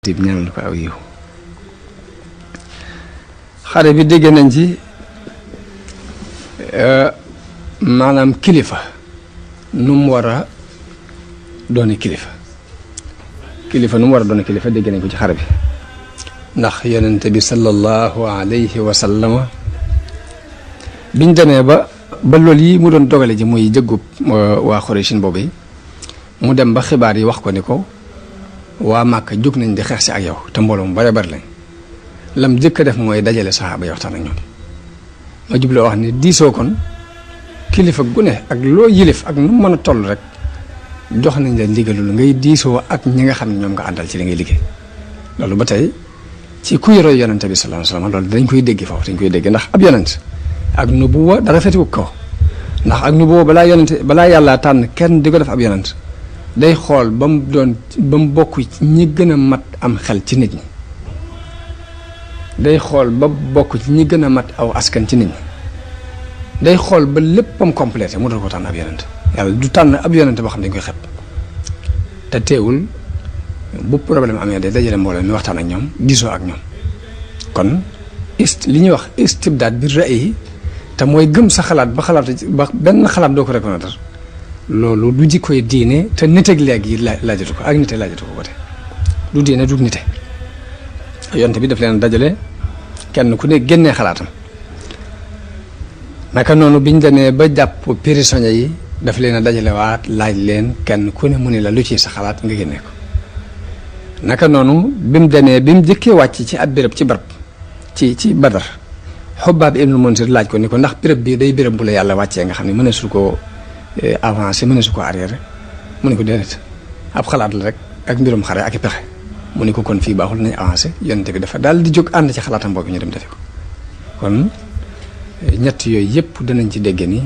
tib ñaanal ko aw yiw xare bi dégg nañ ci maanaam kilifa nu mu war a doone kilifa nu mu war a doone kilifa dégg nañ ko ci xare bi ndax yonente bi sallallahu alayhi wa sallama biñ demee ba loolu yi mu doon dogale ji muy jëggub waa Xuraysin boobu yi mu dem ba xibaar yi wax ko ni ko waa Màkka jóg nañ di xeex si ak yow te mbooloo mu bare bari lañ lam jëkk a def mooy dajale saxaaba yi waxtaan ak ñoom ma jubloo wax ni diisoo kon kilifa gu ne ak loo yilif ak nu mën a toll rek jox nañ la ndigalul ngay diisoo ak ñi nga xam ne ñoom nga àndal ci li ngay liggéey loolu ba tey ci kuy roy yonente bi sallallahu alayhi wasallam loolu dañ koy dégg foofu dañ koy dégg ndax ab yonent ak nubuwa dara fetiwu ko ndax ak nubuwa balaa yàlla tànn kenn di ko def ab yonent day xool ba mu bokk ci ñi gën a mat am xel ci nit ñi day xool ba bokk ci ñi gën a mat aw askan ci nit ñi day xool ba léppam complété mu doon ko tànn ab yonent yàlla du tànn ab yonent boo xam ne dañ koy xeeb te teewul bu problème amee day dajale mbooloo mi waxtaan ak ñoom diisoo ak ñoom kon li ñuy wax istibdaad bi ra'yi te mooy gëm sa xalaat ba benn xalaat doo ko reconnaître loolu du jikkoy diine te nit ak léegi laajatu ko ak nite laajatu ko côté du diine du nite yonte bi daf leen dajale kenn ku ne génnee xalaatam naka noonu biñ demee ba jàpp prisonniers yi daf leen a dajale waat laaj leen kenn ku ne mu ne la lu ci sa xalaat nga génnee ko naka noonu bi mu demee bi mu jëkkee wàcc ci ab béréb ci barab ci Badar Xubbaab ibnu Munzir laaj ko ni ko ndax béréb bii day béréb bu la yàlla wàccee nga xam ne mëneesu ko avancé mën na su ko arrière mu ne ko déedéet ab xalaat la rek ak mbirum xare ak i pexe mu ne ko kon fii baaxul nañ avancé yonente bi dafa daal di jóg ànd ci xalaatam boobu ñu dem defe ko kon ñett yooyu yëpp danañ ci dégg ni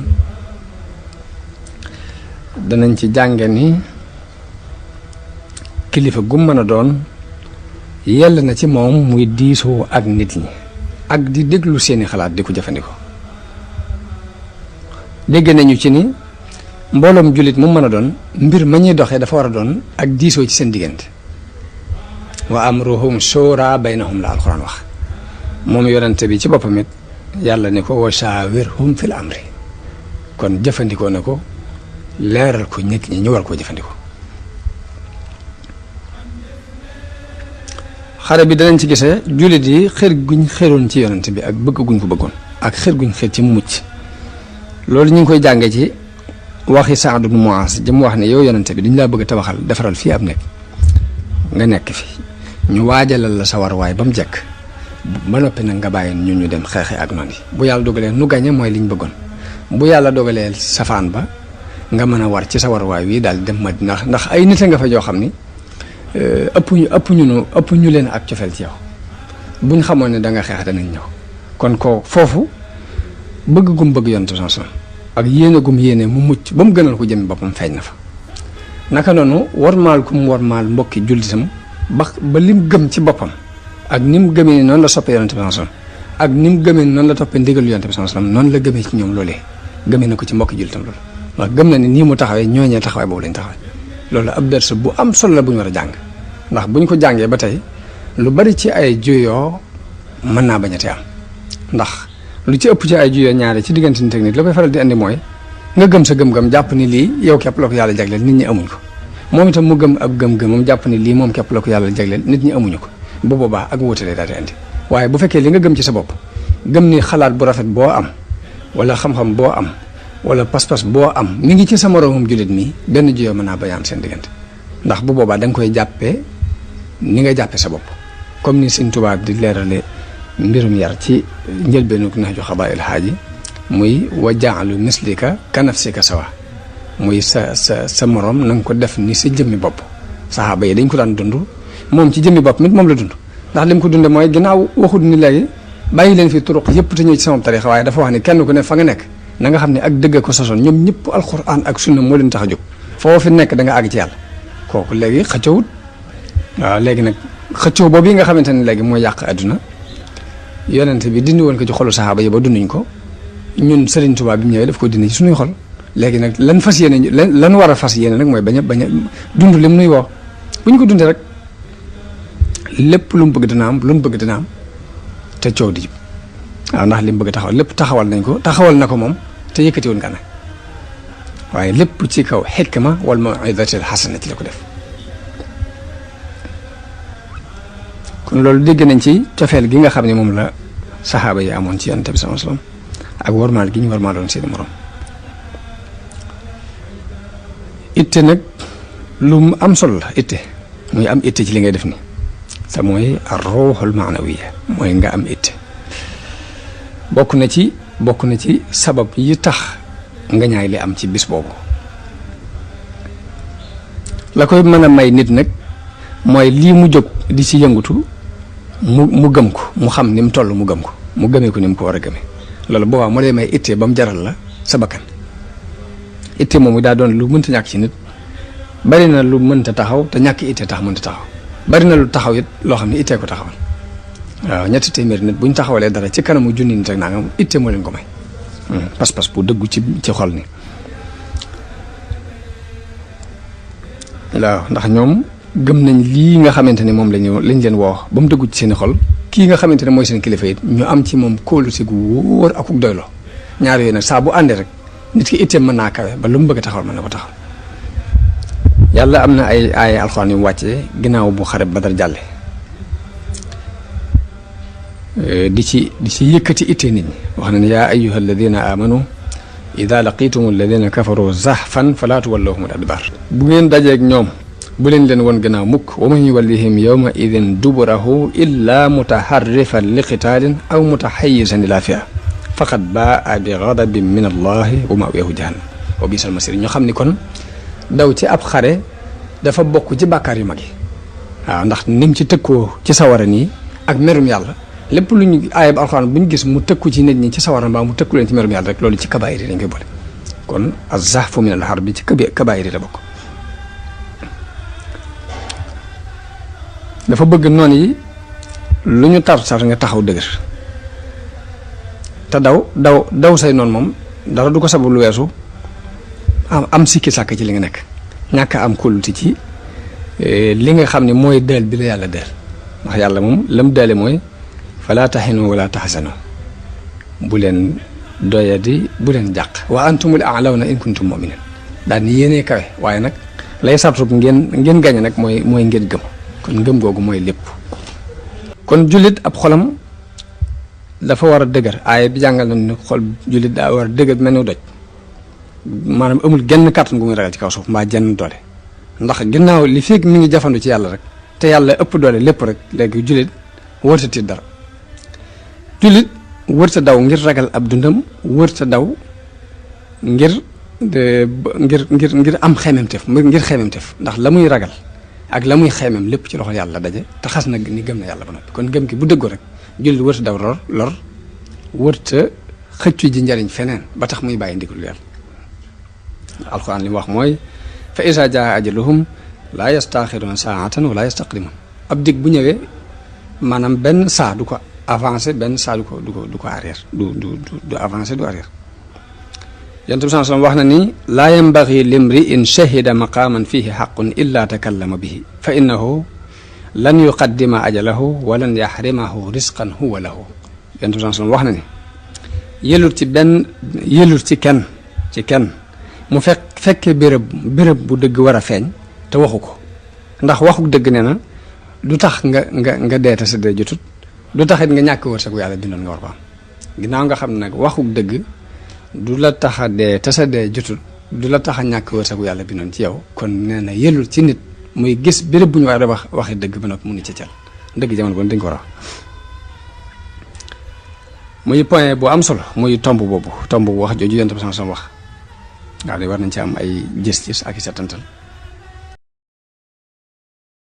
danañ ci jànge ni kilifa gu mën a doon yell na ci moom muy diisoo ak nit ñi ak di déglu seeni xalaat di ko jëfandikoo dégg nañu ci ni mbooloom jullit mu mën a doon mbir ma ñuy doxee dafa war a doon ak diisoo ci seen diggante wa amruhum shura baynahum la alquran wax moom yonente bi ci boppam it yàlla ne ko wa shawirhum fil amri kon jëfandikoo na ko leeral ko nit ñi ñu war koo jëfandikoo xare bi danañ ci gisee jullit yi xër guñ xëroon ci yonente bi ak bëgg guñ ko bëggoon ak xër guñ xër ci mucc loolu ñu ngi koy jànge ci waxi Saad ibn Muaz jëm wax ne yow yonente bi dañu laa bëgg a tabaxal defaral fii ab nekk nga nekk fi ñu waajalal la sa warwaay ba mu jekk ba noppi nag nga bàyyi ñu dem xeexe ak noonu yi bu yàlla dogalee nu gañe mooy liñ bëggoon bu yàlla dogalee safaan ba nga mën a war ci sa warwaay wi daal dem Madina ndax ay nit a nga fa joo xam ni ëpp ñu leen ak cofeel ci yow buñ xamoon ne da nga xeex danañ ñëw kon ko foofu bëgg gum bëgg yonente sanson ak yéene gum yéene mu mucc ba mu gënal ko jëmmi boppam feeñ na fa naka noonu warmaal kum warmaal mbokki jullitam ba lim gëm ci boppam ak ni mu gëmee ni noonu la soppee yonente bi sanson ak ni mu gëmee ni noonu la toppee ndigalu yonente bi sanson noonu la gëmee ci ñoom loolee gëmee na ko ci mbokki jullitam loolu ndax gëm na ni nii mu taxawee ñooñee taxawaay boobu lañ taxawee loolu ab ders bu am solo la bu ñu war a jàng ndax bu ñu ko jàngee ba tey lu bari ci ay juyoo mën naa bañ a te am ndax lu ci ëpp ci ay juyoo ñaare ci diggante nit ak nit la koy faral di andi mooy nga gëm sa gëm-gëm jàpp ni lii yow képp la ko yàlla jagleel nit ñi amuñ ko moom itam mu gëm ab gëm-gëmam jàpp ni lii moom képp la ko yàlla jagleel nit ñi amuñu ko bu boobaa ak wóotalee daal di andi waaye bu fekkee li nga gëm ci sa bopp gëm ni xalaat bu rafet boo am wala xam-xam boo am wala pas-pas boo am mi ngi ci sa moroomam jullit mi benn juyoo mën naa bañ a am seen diggante ndax bu boobaa da nga koy jàppee ni nga jàppee sa bopp comme ni Sëñ Tuubaa di leerale mbirum yar ci njëlbeenu Nahju Xabaa'il Haaji muy wa ja'alu mislika ka nafsika sawa muy sa morom na nga ko def ni sa jëmmi bopp saxaaba yi dañ ko daan dund moom ci jëmmi bopp mit moom la dund ndax li mu ko dunde mooy ginnaaw waxut ni léegi bàyyi leen fi turuq yëpp te ñëw ci sama tarixa waaye dafa wax ni kenn ku ne fa nga nekk na nga xam ne ak dëgg ko sosoon ñoom ñëpp alquran ak sunna moo leen tax a jóg foo fi nekk da nga àgg ci yàlla kooku léegi xëccowut waaw léegi nag xëccoo boobu yi nga xamante ne léegi mooy yàq àdduna yonente bi dindi woon ko ci xolu saxaaba yi ba dunduñ ko ñun Sëriñ Tuubaa bi mu ñëwee daf ko dindi ci suñuy xol léegi nag lan fas yéene lan war a fas yéene nag mooy bañ a dund lim nuy woo bu ñu ko dundee rek lépp lu mu bëgg dina am lu mu bëgg dina am te coow di jib waaw ndax li mu bëgg taxawal lépp taxawal nañ ko taxawal na ko moom te yëkkatiwul nga nag waaye lépp ci kaw xikma wal maw'izatil xasana ci la ko def kon loolu dégg nañ ci cofeel gi nga xam ne moom la saxaaba yi amoon ci Yonent bi sallallahu alayhi wasallam ak warmaal gi ñu warmaaloon seeni morom itte nag lu mu am solo la itte muy am itte ci li ngay def ni te mooy ar-ruuhul ma'nawiyya mooy nga am itte bokk na ci sabab yi tax nga ñaay li am ci bis boobu la koy mën a may nit nag mooy lii mu jóg di ci yëngutu mu gëm ko mu xam ni mu toll mu gëm ko mu gëmee ko ni mu ko war a gëmee loolu boobaa moo lay may itte ba mu jaral la sa bakkan itte moomu daa doon lu mënta ñàkk ci nit bari na lu mënta taxaw te ñàkk itte tax mënta taxaw bari na lu taxaw it loo xam ne ittee ko taxawal waaw 300 nit bu ñu taxawalee dara ci kanamu junni nit ak nangam itte moo leen ko may pas-pas bu dëggu ci xol ni waaw ndax ñoom gëm nañ lii nga xamante ne moom lañ leen woo ba mu dëggu ci seen xol kii nga xamante ne mooy seen kilifa it ñu am ci moom kóolute gu wóor akuk doyloo ñaar yooyu nag saa bu àndee rek nit ki itteem mën naa kawe ba lu mu bëgg a taxawal mën na ko taxawal yàlla am na ay alxuraan yu mu wàccee ginnaaw bu xare Badar jàlle di ci yëkkati ittee nit ñi wax na ne yaa ayyuha alladina amanu ida laqitum alladina kafaru zahfan fala tuwallahum al-adbar bu ngeen dajeeg ñoom bu leen woon gannaaw mukk wa man yuwallihim yawma idin duburahu illa mutaharrifan li qitaalin aw mutahayyizan ila fi'a faqad baa bi ghadabin min allahi wa ma'wahu jahannam wa bisal masir ñu xam ni kon daw ci ab xare dafa bokk ci bàkkaar yu mag yi waaw ndax nim ci tëkkoo ci sawara nii ak merum yàlla lépp lu ñu aayab alxuraan bu ñu gis mu tëkku ci nit ñi ci sawara mbaa mu tëkku leen ci merum yàlla rek loolu ci kabaayir yi dañ koy boole kon az-zahfu min al-harbi ci kabaayir yi la bokk dafa bëgg noon yi lu ñu tar nga taxaw dëgër te daw say noonu moom dara du ko sababu lu weesu am sikki sàkk ci li nga nekk ñàkk am kóolute ci li nga xam ne mooy dël bi la yàlla dël ndax yàlla moom la mu dële mooy fala tahinu wala tahzanu bu leen doyadi bu leen jàq wa antumul a'lawna in kuntum mu'minin daal ni yéenee kawe waaye nag lay sartub ngeen gañe nag mooy ngeen gëm kon ngëm googu mooy lépp kon jullit ab xolam dafa war a dëgër aaya bi jàngal na ni xol jullit daa war a dëgër mel ni doj maanaam amul genn kàttan gu muy ragal ci kaw suuf mbaa jenn doole ndax ginnaaw li fekk mi ngi jafandu ci yàlla rek te yàlla ëpp doole lépp rek léegi jullit wërta tiit dara jullit wërta daw ngir ragal ab dundam wërta daw ngir am xememtef ngir xememtef ndax la muy ragal ak la muy xemem lépp ci loxo yàlla daje te xas na ni gëm na yàlla ba noppi kon gëm gi bu dëggoo rek jullit wërta daw lor wërta xëccu ji njariñ feneen ba tax muy bàyyi ndigalu yàlla alxuraan li mu wax mooy fa iza jaa ajaluhum laa yastaaxiruuna saa'atan wa laa yastaqdimuun ab dig bu ñëwee maanaam benn saa du ko avancé benn saa du ko arrière du avancé du arrière Yonent bi sallallahu alayhi wa sallam wax na ni laa yanbaghi limri'in shahida maqaaman fiihi haqqun illaa takallama bihi fa innahu lan yuqaddima ajalahu wa lan yaxrimahu risqan huwa lahu Yonent bi sallallahu alayhi wa sallam wax na ni yëlul ci kenn mu fekkee béréb bu dëgg war a feeñ te waxu ko ndax waxuk dëgg nee na du tax nga dee te sa dee jotut du taxit nga ñàkk wërsëgu yàlla bindoon nga war ko am ginnaaw nga xam ne nag waxuk dëgg du la tax a dee te sa dee jotut du la tax a ñàkk wërsëgu yàlla bindoon ci yow kon nee na yellul ci nit muy gis béréb bu ñu war a waxi dëgg ba noppi mu ni ca cal dëgg jamono bon dañ ko war a wax muy point bu am solo muy tomb boobu wax jooju Yonent bi sallallahu alayhi wasallam wax waaw de war nañ ci am ay gis-gis ak i setantal